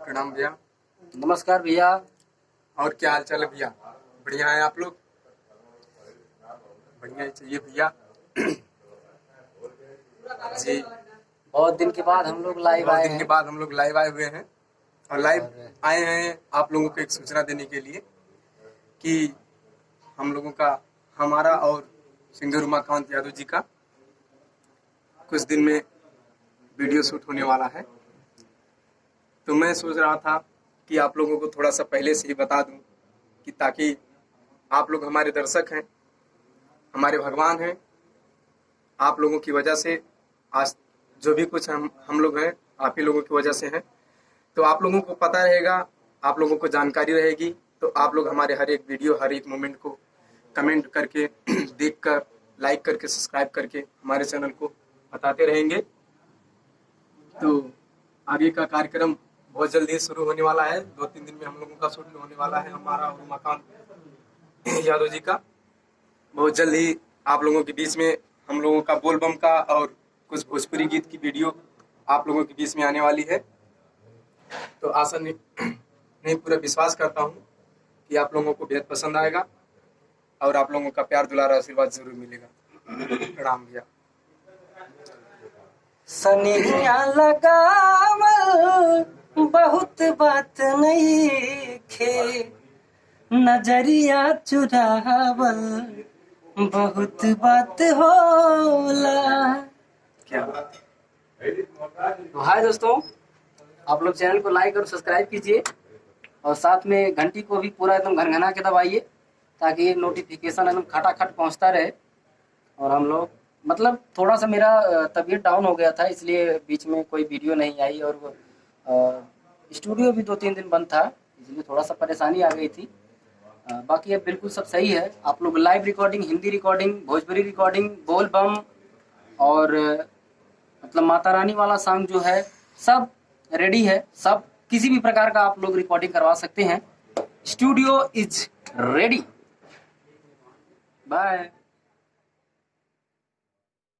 प्रणाम भैया। नमस्कार भैया। और क्या हाल चाल है भैया? बढ़िया है आप लोग? बढ़िया ही चाहिए भैया। जी, बहुत दिन के बाद हम लोग लाइव बहुत आए दिन के हैं। बाद हम लोग लाइव आए हुए हैं और लाइव और आए हैं आप लोगों को एक सूचना देने के लिए कि हम लोगों का, हमारा और सिंगर उमाकांत यादव जी का कुछ दिन में वीडियो शूट होने वाला है। तो मैं सोच रहा था कि आप लोगों को थोड़ा सा पहले से ही बता दूं कि ताकि आप लोग हमारे दर्शक हैं, हमारे भगवान हैं। आप लोगों की वजह से आज जो भी कुछ हम लोग हैं, आप ही लोगों की वजह से हैं। तो आप लोगों को पता रहेगा, आप लोगों को जानकारी रहेगी, तो आप लोग हमारे हर एक वीडियो, हर एक मोमेंट को कमेंट करके देखकर, लाइक करके, सब्सक्राइब करके हमारे चैनल को बताते रहेंगे। तो आगे का कार्यक्रम बहुत जल्दी शुरू होने वाला है। 2-3 दिन में हम लोगों का शूट होने वाला है, हमारा और उमाकांत यादव जी का। बहुत जल्द ही आप लोगों के बीच में हम लोगों का बोलबम का और कुछ भोजपुरी गीत की वीडियो आप लोगों के बीच में आने वाली है। तो आशा नहीं पूरा विश्वास करता हूँ कि आप लोगों को बेहद पसंद आएगा और आप लोगों का प्यार दुलार आशीर्वाद जरूर मिलेगा। प्रणाम भैया। सनिया लगावल बहुत बात नहीं खे, नजरिया चुरावल बहुत बात होला। क्या बात है। तो हाय दोस्तों, आप लोग चैनल को लाइक और सब्सक्राइब कीजिए और साथ में घंटी को भी पूरा एकदम घनघना के दबाइए ताकि नोटिफिकेशन एकदम खटाखट पहुंचता रहे। और हम लोग मतलब थोड़ा सा मेरा तबीयत डाउन हो गया था, इसलिए बीच में कोई वीडियो नहीं आई और स्टूडियो भी 2-3 दिन बंद था, इसलिए थोड़ा सा परेशानी आ गई थी। बाकी अब बिल्कुल सब सही है। आप लोग live recording, Hindi recording, Bhojpuri recording, बोल बम और मतलब माता रानी वाला सॉन्ग जो है सब रेडी है। सब किसी भी प्रकार का आप लोग रिकॉर्डिंग करवा सकते हैं। Studio is ready. बाय।